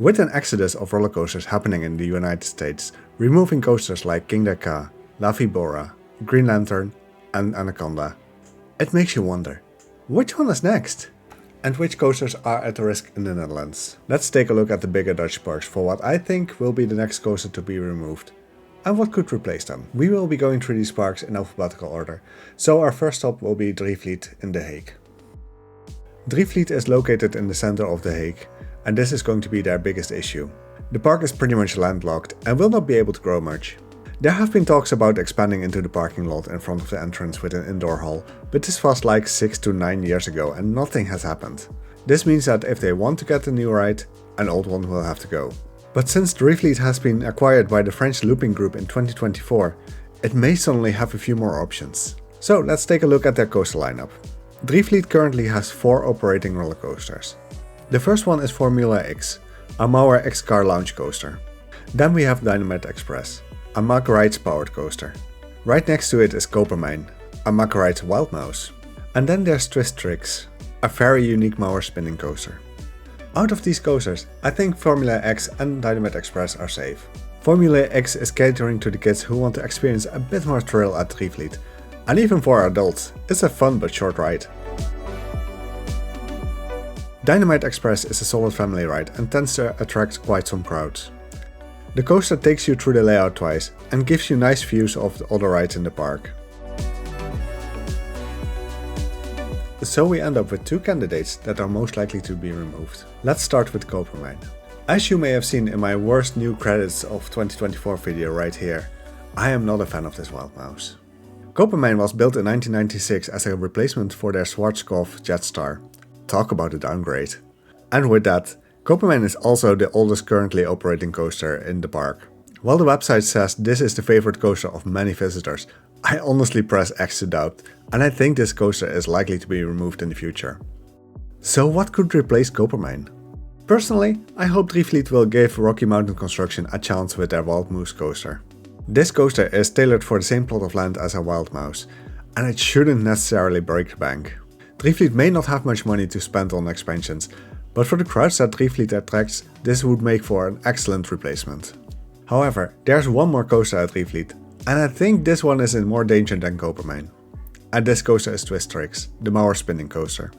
With an exodus of roller coasters happening in the United States, removing coasters like Kingda Ka, Vibora, Green Lantern and Anaconda, it makes you wonder, which one is next? And which coasters are at risk in the Netherlands? Let's take a look at the bigger Dutch parks for what I think will be the next coaster to be removed, and what could replace them. We will be going through these parks in alphabetical order, so our first stop will be Drievliet in The Hague. Drievliet is located in the center of The Hague, and this is going to be their biggest issue. The park is pretty much landlocked and will not be able to grow much. There have been talks about expanding into the parking lot in front of the entrance with an indoor hall, but this was like 6 to 9 years ago and nothing has happened. This means that if they want to get a new ride, an old one will have to go. But since Drievliet has been acquired by the French Looping Group in 2024, it may suddenly have a few more options. So let's take a look at their coaster lineup. Drievliet currently has 4 operating roller coasters. The first one is Formula X, a Mauer X-Car launch coaster. Then we have Dynamite Express, a Mack-Rides powered coaster. Right next to it is Kopermijn, a Mack-Rides Wild Mouse. And then there's Twist Tricks, a very unique Mauer spinning coaster. Out of these coasters, I think Formula X and Dynamite Express are safe. Formula X is catering to the kids who want to experience a bit more thrill at Drievliet. And even for adults, it's a fun but short ride. Dynamite Express is a solid family ride and tends to attract quite some crowds. The coaster takes you through the layout twice and gives you nice views of the other rides in the park. So we end up with 2 candidates that are most likely to be removed. Let's start with Kopermijn. As you may have seen in my worst new credits of 2024 video right here, I am not a fan of this wild mouse. Kopermijn was built in 1996 as a replacement for their Schwarzkopf Jetstar. Talk about a downgrade. And with that, Kopermijn is also the oldest currently operating coaster in the park. While the website says this is the favorite coaster of many visitors, I honestly press X to doubt, and I think this coaster is likely to be removed in the future. So what could replace Kopermijn? Personally, I hope Drievliet will give Rocky Mountain Construction a chance with their Wild Moose coaster. This coaster is tailored for the same plot of land as a Wild Mouse, and it shouldn't necessarily break the bank. Drievliet may not have much money to spend on expansions, but for the crowds that Drievliet attracts, this would make for an excellent replacement. However, there's one more coaster at Drievliet, and I think this one is in more danger than Kopermijn. And this coaster is Twist Tricks, the Mauer spinning coaster.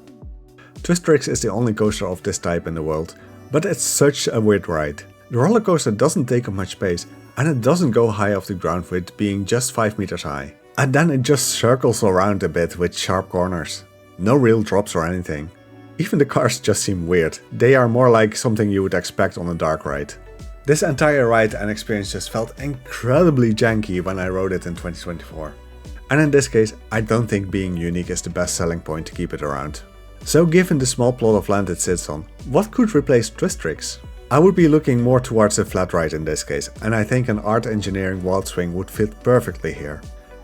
Twist Tricks is the only coaster of this type in the world, but it's such a weird ride. The roller coaster doesn't take up much space, and it doesn't go high off the ground with being just 5 meters high. And then it just circles around a bit with sharp corners. No real drops or anything. Even the cars just seem weird. They are more like something you would expect on a dark ride. This entire ride and experience just felt incredibly janky when I rode it in 2024. And in this case, I don't think being unique is the best selling point to keep it around. So given the small plot of land it sits on, what could replace Twist Tricks? I would be looking more towards a flat ride in this case, and I think an Art Engineering Wild Swing would fit perfectly here.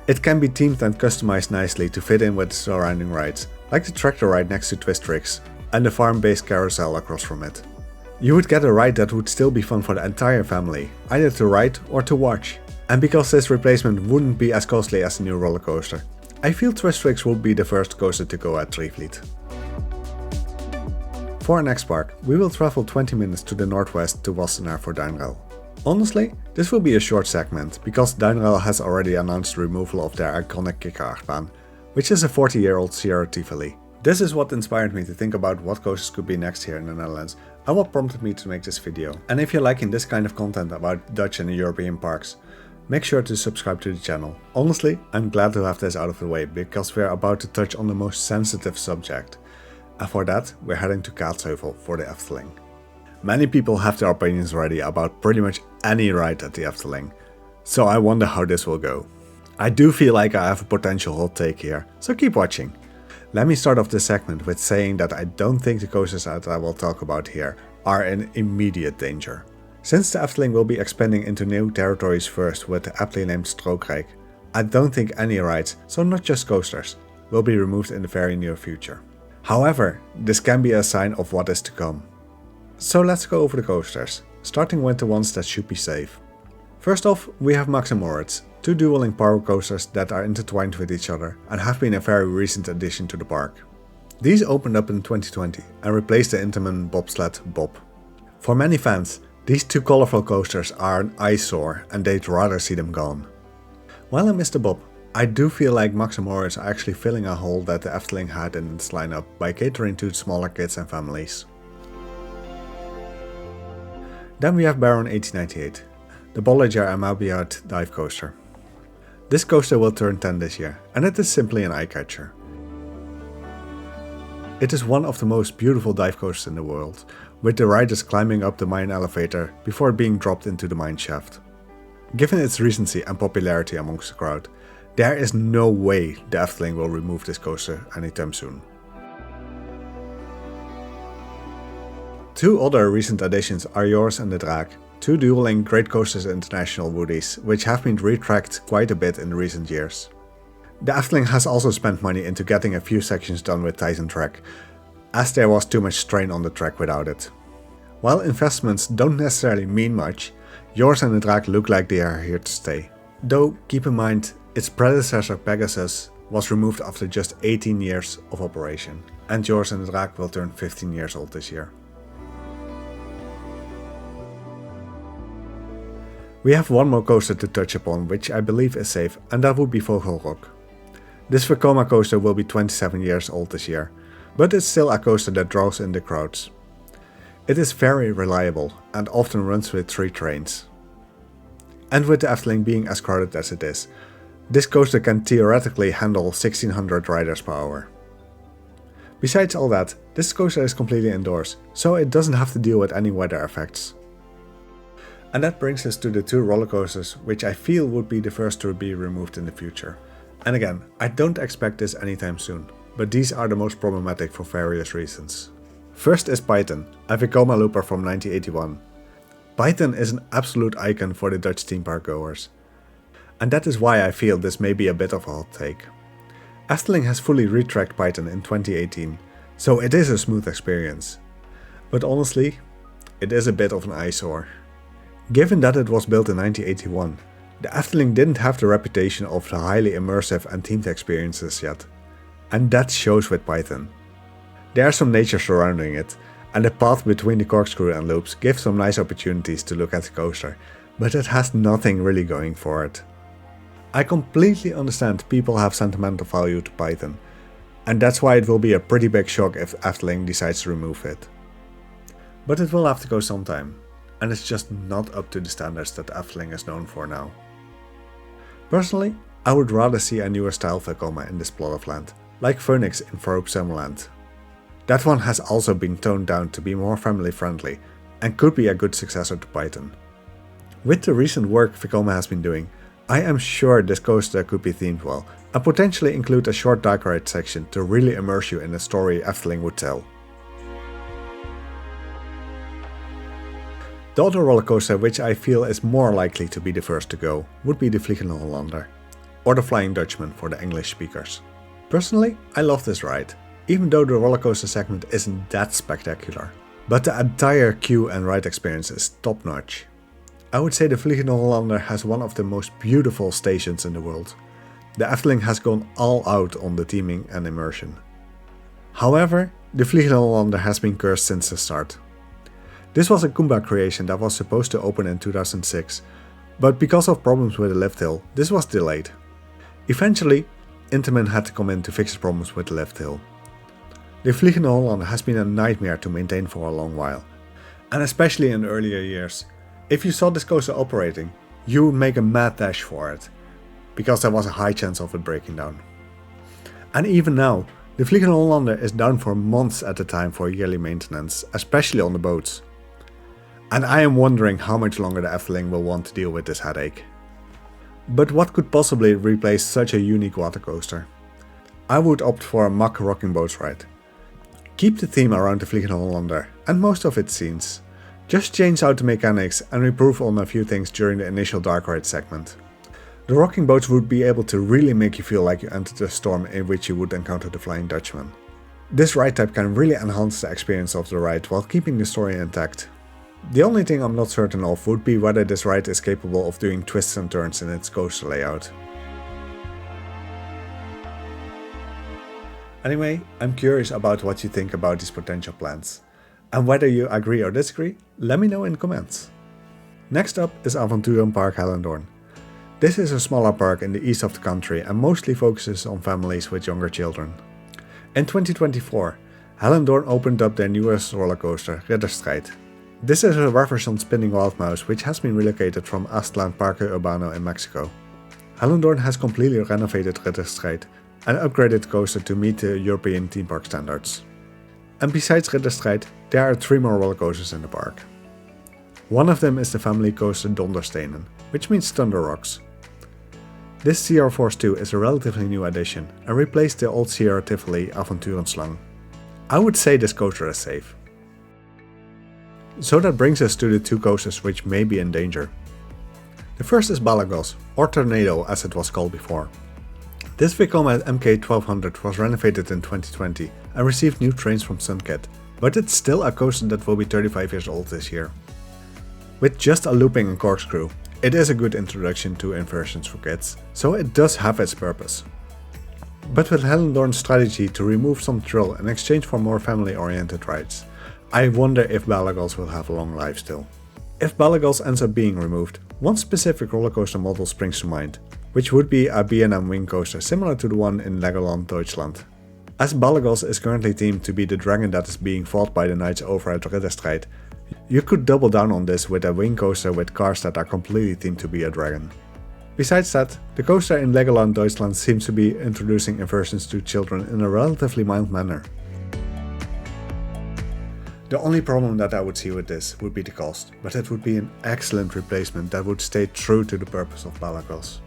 It can be themed and customized nicely to fit in with the surrounding rides, like the tractor ride next to Twist Tricks and the farm-based carousel across from it. You would get a ride that would still be fun for the entire family, either to ride or to watch. And because this replacement wouldn't be as costly as the new roller coaster, I feel Twist Tricks would be the first coaster to go at Drievliet. For our next park, we will travel 20 minutes to the northwest to Wassenaar for Duinrell. Honestly, this will be a short segment, because Duinrell has already announced removal of their iconic kikkeraachtbaan, which is a 40-year-old Sierra Tivoli. This is what inspired me to think about what coasters could be next here in the Netherlands, and what prompted me to make this video. And if you're liking this kind of content about Dutch and European parks, make sure to subscribe to the channel. Honestly, I'm glad to have this out of the way, because we're about to touch on the most sensitive subject. And for that, we're heading to Kaatsheuvel for the Efteling. Many people have their opinions already about pretty much any ride at the Efteling, so I wonder how this will go. I do feel like I have a potential hot take here, so keep watching. Let me start off this segment with saying that I don't think the coasters that I will talk about here are in immediate danger. Since the Efteling will be expanding into new territories first with the aptly named Strookrijk, I don't think any rides, so not just coasters, will be removed in the very near future. However, this can be a sign of what is to come. So let's go over the coasters, starting with the ones that should be safe. First off, we have Max and Moritz, 2 dueling power coasters that are intertwined with each other and have been a very recent addition to the park. These opened up in 2020 and replaced the Intamin bobsled Bob. For many fans, these two colorful coasters are an eyesore and they'd rather see them gone. While I miss the Bob, I do feel like Max and Moritz are actually filling a hole that the Efteling had in its lineup by catering to smaller kids and families. Then we have Baron 1898, the Bolliger and Mabiart dive coaster. This coaster will turn 10 this year, and it is simply an eye-catcher. It is one of the most beautiful dive coasters in the world, with the riders climbing up the mine elevator before being dropped into the mine shaft. Given its recency and popularity amongst the crowd, there is no way the Efteling will remove this coaster anytime soon. Two other recent additions are Joris and the Draak, two dueling Great Coasters International woodies, which have been retracked quite a bit in recent years. The Efteling has also spent money into getting a few sections done with Titan track, as there was too much strain on the track without it. While investments don't necessarily mean much, Joris and the Draak look like they are here to stay. Though keep in mind, its predecessor Pegasus was removed after just 18 years of operation, and Joris and the Draak will turn 15 years old this year. We have one more coaster to touch upon which I believe is safe, and that would be Vogelrok. This Vekoma coaster will be 27 years old this year, but it's still a coaster that draws in the crowds. It is very reliable and often runs with 3 trains. And with the Efteling being as crowded as it is, this coaster can theoretically handle 1600 riders per hour. Besides all that, this coaster is completely indoors, so it doesn't have to deal with any weather effects. And that brings us to the 2 roller coasters which I feel would be the first to be removed in the future. And again, I don't expect this anytime soon, but these are the most problematic for various reasons. First is Python, a Vekoma looper from 1981. Python is an absolute icon for the Dutch theme park goers. And that is why I feel this may be a bit of a hot take. Efteling has fully retracked Python in 2018, so it is a smooth experience. But honestly, it is a bit of an eyesore. Given that it was built in 1981, the Efteling didn't have the reputation of the highly immersive and themed experiences yet. And that shows with Python. There is some nature surrounding it, and the path between the corkscrew and loops gives some nice opportunities to look at the coaster, but it has nothing really going for it. I completely understand people have sentimental value to Python, and that's why it will be a pretty big shock if Efteling decides to remove it. But it will have to go sometime, and it's just not up to the standards that Efteling is known for now. Personally, I would rather see a newer style Vekoma in this plot of land, like Phoenix in Farouk Summerland. That one has also been toned down to be more family friendly, and could be a good successor to Python. With the recent work Vekoma has been doing, I am sure this coaster could be themed well, and potentially include a short dark ride section to really immerse you in a story Efteling would tell. The other roller coaster which I feel is more likely to be the first to go would be the Vliegende Hollander, or the Flying Dutchman for the English speakers. Personally, I love this ride, even though the roller coaster segment isn't that spectacular. But the entire queue and ride experience is top notch. I would say the Vliegende Hollander has one of the most beautiful stations in the world. The Efteling has gone all out on the theming and immersion. However, the Vliegende Hollander has been cursed since the start. This was a Kumba creation that was supposed to open in 2006, but because of problems with the lift hill, this was delayed. Eventually, Intamin had to come in to fix the problems with the lift hill. The Vliegende Hollander has been a nightmare to maintain for a long while, and especially in earlier years. If you saw this coaster operating, you would make a mad dash for it, because there was a high chance of it breaking down. And even now, the Vliegende Hollander is down for months at a time for yearly maintenance, especially on the boats. And I am wondering how much longer the Efteling will want to deal with this headache. But what could possibly replace such a unique water coaster? I would opt for a Mack rocking boats ride. Keep the theme around the Vliegende Hollander and most of its scenes. Just change out the mechanics and improve on a few things during the initial dark ride segment. The rocking boats would be able to really make you feel like you entered a storm in which you would encounter the Flying Dutchman. This ride type can really enhance the experience of the ride while keeping the story intact. The only thing I'm not certain of would be whether this ride is capable of doing twists and turns in its coaster layout. Anyway, I'm curious about what you think about these potential plans. And whether you agree or disagree, let me know in the comments. Next up is Avonturenpark Hellendoorn. This is a smaller park in the east of the country and mostly focuses on families with younger children. In 2024, Hellendoorn opened up their newest roller coaster, Ridderstrijd. This is a reverse spinning wild mouse which has been relocated from Aztlán Parque Urbano in Mexico. Hellendoorn has completely renovated Ridderstrijd and upgraded the coaster to meet the European theme park standards. And besides Ridderstrijd, there are 3 more roller coasters in the park. One of them is the family coaster Donderstenen, which means Thunder Rocks. This Sierra Force 2 is a relatively new addition and replaced the old Sierra Tivoli Avonturenslang. I would say this coaster is safe. So that brings us to the 2 coasters which may be in danger. The first is Balagos, or Tornado as it was called before. This Vekoma MK1200 was renovated in 2020 and received new trains from Suncat, but it's still a coaster that will be 35 years old this year. With just a looping and corkscrew, it is a good introduction to inversions for kids, so it does have its purpose. But with Hellendoorn's strategy to remove some thrill in exchange for more family-oriented rides, I wonder if Balagos will have a long life still. If Balagos ends up being removed, one specific rollercoaster model springs to mind, which would be a B&M wing coaster similar to the one in Legoland Deutschland. As Balagos is currently themed to be the dragon that is being fought by the knights over at Ridderstrijd, you could double down on this with a wing coaster with cars that are completely themed to be a dragon. Besides that, the coaster in Legoland Deutschland seems to be introducing inversions to children in a relatively mild manner. The only problem that I would see with this would be the cost, but it would be an excellent replacement that would stay true to the purpose of Balagos.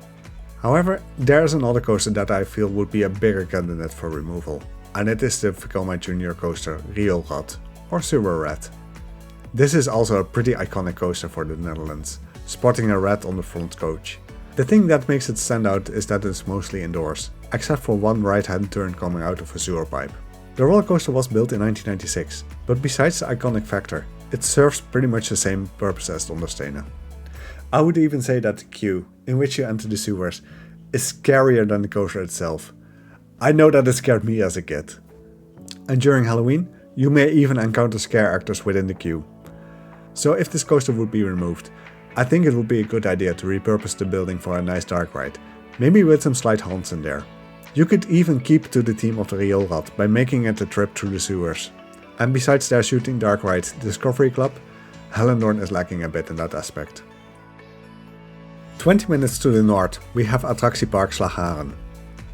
However, there is another coaster that I feel would be a bigger candidate for removal, and it is the Vekoma Junior coaster Rioolrat, or Walibi. This is also a pretty iconic coaster for the Netherlands, sporting a rat on the front coach. The thing that makes it stand out is that it's mostly indoors, except for one right-hand turn coming out of a sewer pipe. The roller coaster was built in 1996, but besides the iconic factor, it serves pretty much the same purpose as Donderstenen. I would even say that the queue, in which you enter the sewers, is scarier than the coaster itself. I know that it scared me as a kid. And during Halloween, you may even encounter scare actors within the queue. So if this coaster would be removed, I think it would be a good idea to repurpose the building for a nice dark ride, maybe with some slight haunts in there. You could even keep to the theme of the Rioolrat by making it a trip through the sewers. And besides their shooting dark ride Discovery Club, Hellendoorn is lacking a bit in that aspect. 20 minutes to the north we have Attractiepark Slagharen.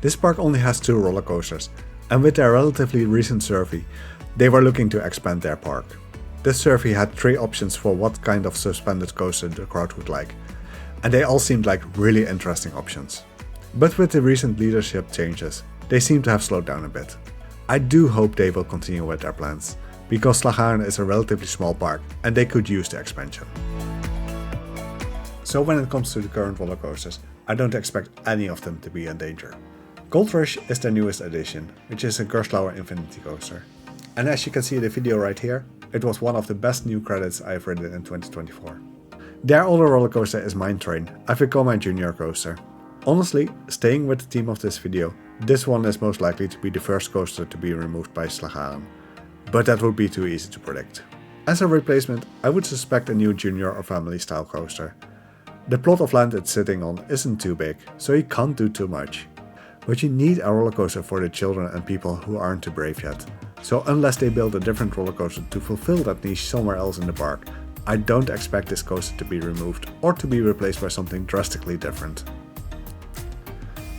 This park only has 2 roller coasters, and with their relatively recent survey, they were looking to expand their park. This survey had 3 options for what kind of suspended coaster the crowd would like, and they all seemed like really interesting options. But with the recent leadership changes, they seem to have slowed down a bit. I do hope they will continue with their plans, because Slagharen is a relatively small park and they could use the expansion. So when it comes to the current roller coasters, I don't expect any of them to be in danger. Gold Rush is their newest addition, which is a Gerstlauer Infinity coaster. And as you can see in the video right here, it was one of the best new credits I have ridden in 2024. Their older roller coaster is Mine Train, a Vekoma Junior coaster. Honestly, staying with the theme of this video, this one is most likely to be the first coaster to be removed by Slagharen, but that would be too easy to predict. As a replacement, I would suspect a new junior or family style coaster. The plot of land it's sitting on isn't too big, so you can't do too much. But you need a roller coaster for the children and people who aren't too brave yet. So unless they build a different roller coaster to fulfill that niche somewhere else in the park, I don't expect this coaster to be removed or to be replaced by something drastically different.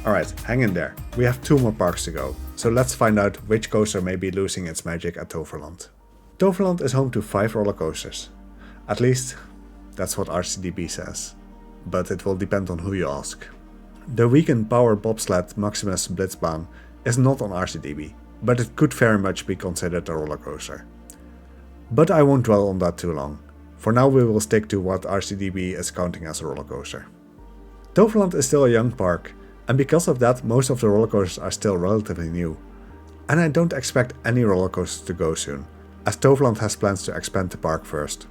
Alright, hang in there. We have 2 more parks to go, so let's find out which coaster may be losing its magic at Toverland. Toverland is home to 5 roller coasters. At least, that's what RCDB says. But it will depend on who you ask. The Weekend Power Bobsled Maximus Blitzbahn is not on RCDB, but it could very much be considered a roller coaster. But I won't dwell on that too long. For now we will stick to what RCDB is counting as a roller coaster. Toverland is still a young park, and because of that most of the roller coasters are still relatively new. And I don't expect any roller coasters to go soon, as Toverland has plans to expand the park first.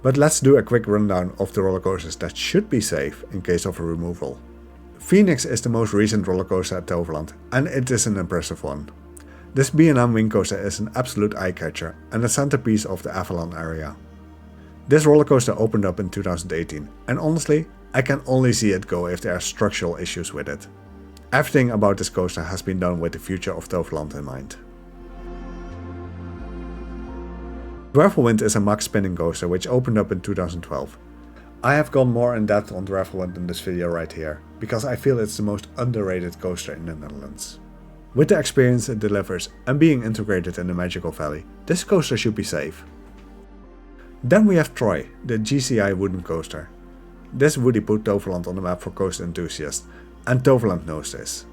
But let's do a quick rundown of the roller coasters that should be safe in case of a removal. Phoenix is the most recent roller coaster at Toverland, and it is an impressive one. This B&M wing coaster is an absolute eye-catcher and the centerpiece of the Avalon area. This roller coaster opened up in 2018 and honestly, I can only see it go if there are structural issues with it. Everything about this coaster has been done with the future of Toverland in mind. Drievliet is a max spinning coaster which opened up in 2012. I have gone more in depth on Drievliet in this video right here, because I feel it's the most underrated coaster in the Netherlands. With the experience it delivers and being integrated in the Magical Valley, this coaster should be safe. Then we have Troy, the GCI wooden coaster. This woody put Toverland on the map for coaster enthusiasts, and Toverland knows this.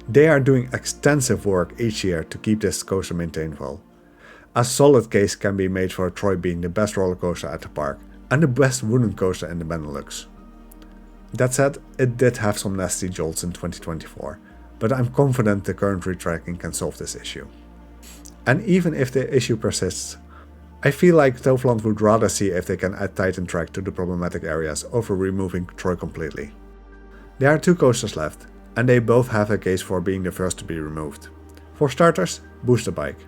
They are doing extensive work each year to keep this coaster maintained well. A solid case can be made for Troy being the best roller coaster at the park and the best wooden coaster in the Benelux. That said, it did have some nasty jolts in 2024, but I'm confident the current retracking can solve this issue. And even if the issue persists, I feel like Toverland would rather see if they can add Titan track to the problematic areas over removing Troy completely. There are 2 coasters left, and they both have a case for being the first to be removed. For starters, Booster Bike.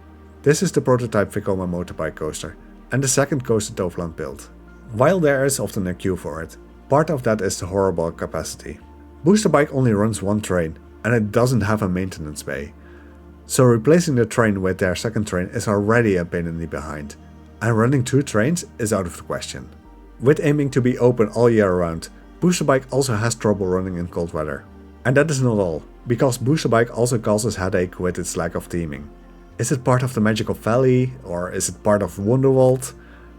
This is the prototype Vekoma motorbike coaster, and the second coaster Toverland built. While there is often a queue for it, part of that is the horrible capacity. Booster Bike only runs 1 train, and it doesn't have a maintenance bay. So replacing the train with their second train is already a pain in the behind, and running 2 trains is out of the question. With aiming to be open all year round, Booster Bike also has trouble running in cold weather. And that is not all, because Booster Bike also causes headache with its lack of theming. Is it part of the Magical Valley, or is it part of Wonderworld?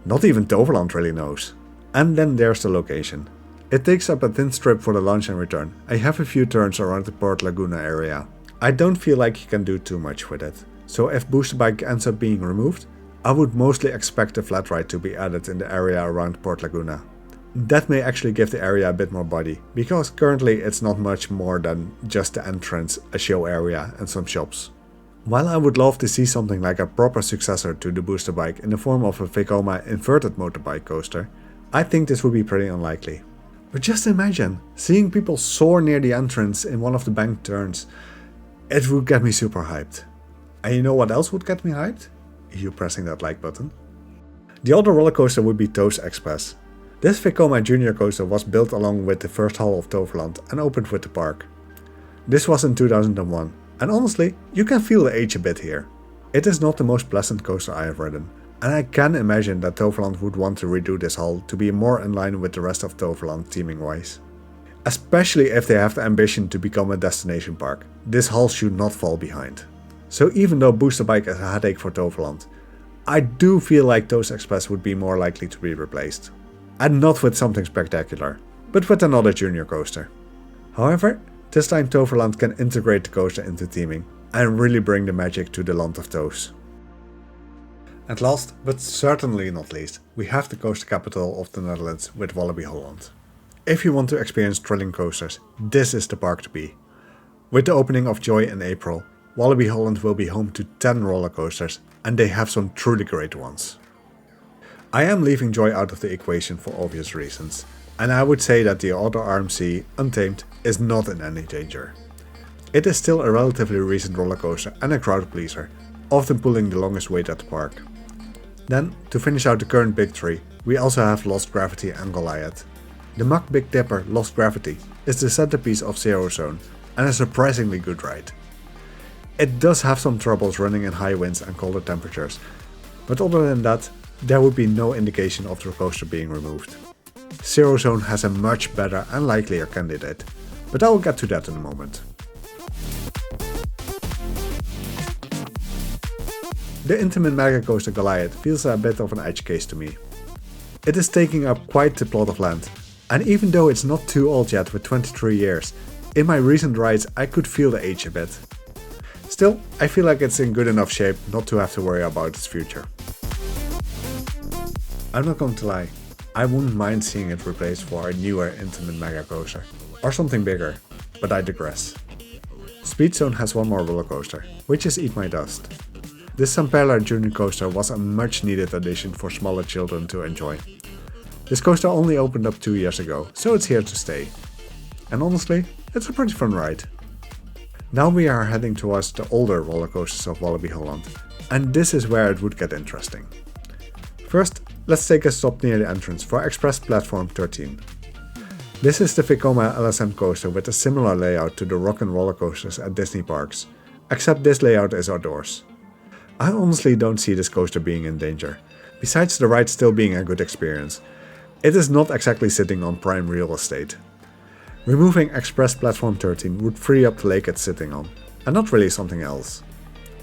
Not even Toverland really knows. And then there's the location. It takes up a thin strip for the launch and return. I have a few turns around the Port Laguna area. I don't feel like you can do too much with it. So if Booster Bike ends up being removed, I would mostly expect a flat ride to be added in the area around Port Laguna. That may actually give the area a bit more body, because currently it's not much more than just the entrance, a show area and some shops. While I would love to see something like a proper successor to the Booster Bike in the form of a Vekoma inverted motorbike coaster, I think this would be pretty unlikely. But just imagine, seeing people soar near the entrance in one of the banked turns, it would get me super hyped. And you know what else would get me hyped? You pressing that like button. The other roller coaster would be Toes Express. This Vekoma Junior coaster was built along with the first hull of Toverland and opened with the park. This was in 2001. And honestly, you can feel the age a bit here. It is not the most pleasant coaster I have ridden, and I can imagine that Toverland would want to redo this hull to be more in line with the rest of Toverland theming wise. Especially if they have the ambition to become a destination park, this hull should not fall behind. So even though Booster Bike is a headache for Toverland, I do feel like Toes Express would be more likely to be replaced. And not with something spectacular, but with another junior coaster. However, this time Toverland can integrate the coaster into theming and really bring the magic to the land of Toes. And last, but certainly not least, we have the coaster capital of the Netherlands with Walibi Holland. If you want to experience thrilling coasters, this is the park to be. With the opening of Joy in April, Walibi Holland will be home to 10 roller coasters, and they have some truly great ones. I am leaving Joy out of the equation for obvious reasons, and I would say that the other RMC, Untamed, is not in any danger. It is still a relatively recent roller coaster and a crowd pleaser, often pulling the longest wait at the park. Then, to finish out the current big three, we also have Lost Gravity and Goliath. The Mack Big Dipper Lost Gravity is the centerpiece of Zero Zone and a surprisingly good ride. It does have some troubles running in high winds and colder temperatures, but other than that, there would be no indication of the coaster being removed. Zero Zone has a much better and likelier candidate, but I will get to that in a moment. The Intamin Mega Coaster Goliath feels a bit of an edge case to me. It is taking up quite the plot of land, and even though it's not too old yet with 23 years, in my recent rides I could feel the age a bit. Still, I feel like it's in good enough shape not to have to worry about its future. I'm not going to lie, I wouldn't mind seeing it replaced for a newer Intamin Mega Coaster, or something bigger, but I digress. Speed Zone has one more roller coaster, which is Eat My Dust. This Samperla Junior coaster was a much needed addition for smaller children to enjoy. This coaster only opened up 2 years ago, so it's here to stay. And honestly, it's a pretty fun ride. Now we are heading towards the older roller coasters of Walibi Holland, and this is where it would get interesting. First, let's take a stop near the entrance for Express Platform 13. This is the Vekoma LSM coaster with a similar layout to the rock and roller coasters at Disney parks, except this layout is outdoors. I honestly don't see this coaster being in danger, besides the ride still being a good experience. It is not exactly sitting on prime real estate. Removing Express Platform 13 would free up the lake it's sitting on, and not really something else.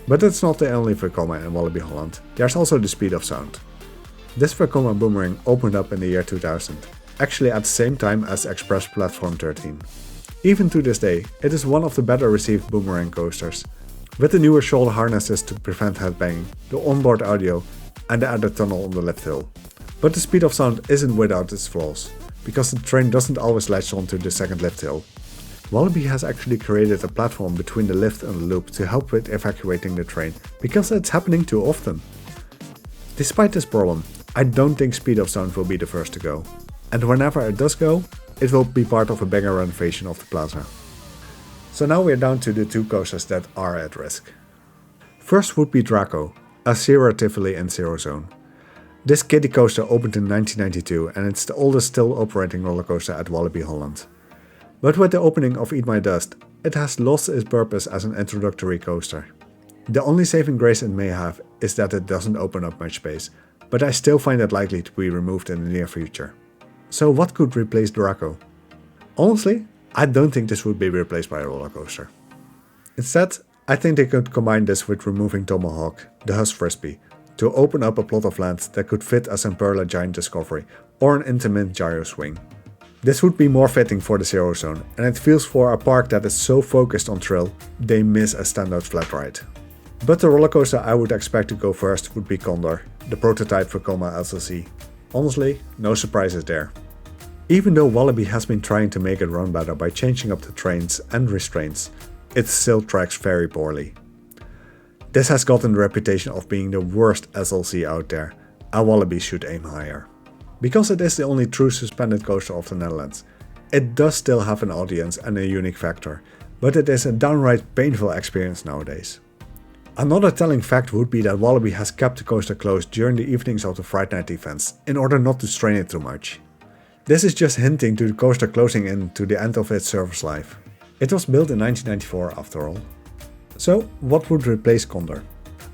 But it's not the only Vekoma in Walibi Holland, there's also the Speed of Sound. This Vekoma boomerang opened up in the year 2000, actually at the same time as Express Platform 13. Even to this day, it is one of the better received boomerang coasters, with the newer shoulder harnesses to prevent headbanging, the onboard audio, and the added tunnel on the lift hill. But the Speed of Sound isn't without its flaws, because the train doesn't always latch onto the second lift hill. Walibi has actually created a platform between the lift and the loop to help with evacuating the train, because it's happening too often. Despite this problem, I don't think Speed of Sound will be the first to go. And whenever it does go, it will be part of a bigger renovation of the plaza. So now we're down to the two coasters that are at risk. First would be Draco, a Zero Tivoli in Zero Zone. This kiddie coaster opened in 1992 and it's the oldest still operating roller coaster at Walibi Holland. But with the opening of Eat My Dust, it has lost its purpose as an introductory coaster. The only saving grace it may have is that it doesn't open up much space, but I still find it likely to be removed in the near future. So what could replace Draco? Honestly, I don't think this would be replaced by a roller coaster. Instead, I think they could combine this with removing Tomahawk, the Huss Frisbee, to open up a plot of land that could fit as an Perla Giant Discovery or an intimate gyro swing. This would be more fitting for the Zero Zone, and it feels for a park that is so focused on thrill, they miss a standout flat ride. But the roller coaster I would expect to go first would be Condor, the prototype for Vekoma SLC. Honestly, no surprises there. Even though Walibi has been trying to make it run better by changing up the trains and restraints, it still tracks very poorly. This has gotten the reputation of being the worst SLC out there, and Walibi should aim higher. Because it is the only true suspended coaster of the Netherlands, it does still have an audience and a unique factor, but it is a downright painful experience nowadays. Another telling fact would be that Walibi has kept the coaster closed during the evenings of the Fright Night events, in order not to strain it too much. This is just hinting to the coaster closing in to the end of its service life. It was built in 1994 after all. So what would replace Condor?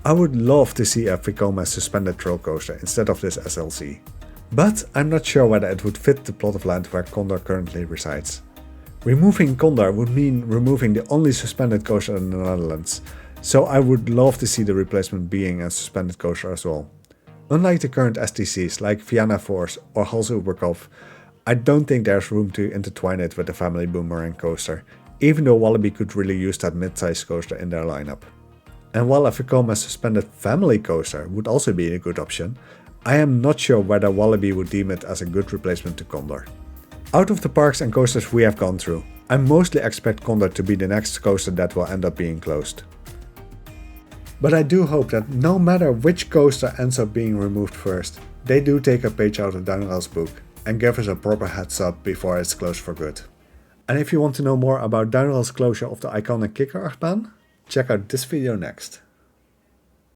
I would love to see a Vekoma suspended thrill coaster instead of this SLC. But I'm not sure whether it would fit the plot of land where Condor currently resides. Removing Condor would mean removing the only suspended coaster in the Netherlands, so I would love to see the replacement being a suspended coaster as well. Unlike the current STCs like Vienna Force or Hals Oberkopf, I don't think there's room to intertwine it with the family boomerang coaster, even though Walibi could really use that mid-size coaster in their lineup. And while a Vekoma suspended family coaster would also be a good option, I am not sure whether Walibi would deem it as a good replacement to Condor. Out of the parks and coasters we have gone through, I mostly expect Condor to be the next coaster that will end up being closed. But I do hope that no matter which coaster ends up being removed first, they do take a page out of Duinrell's book and give us a proper heads up before it's closed for good. And if you want to know more about Duinrell's closure of the iconic Kikker achtbaan, check out this video next.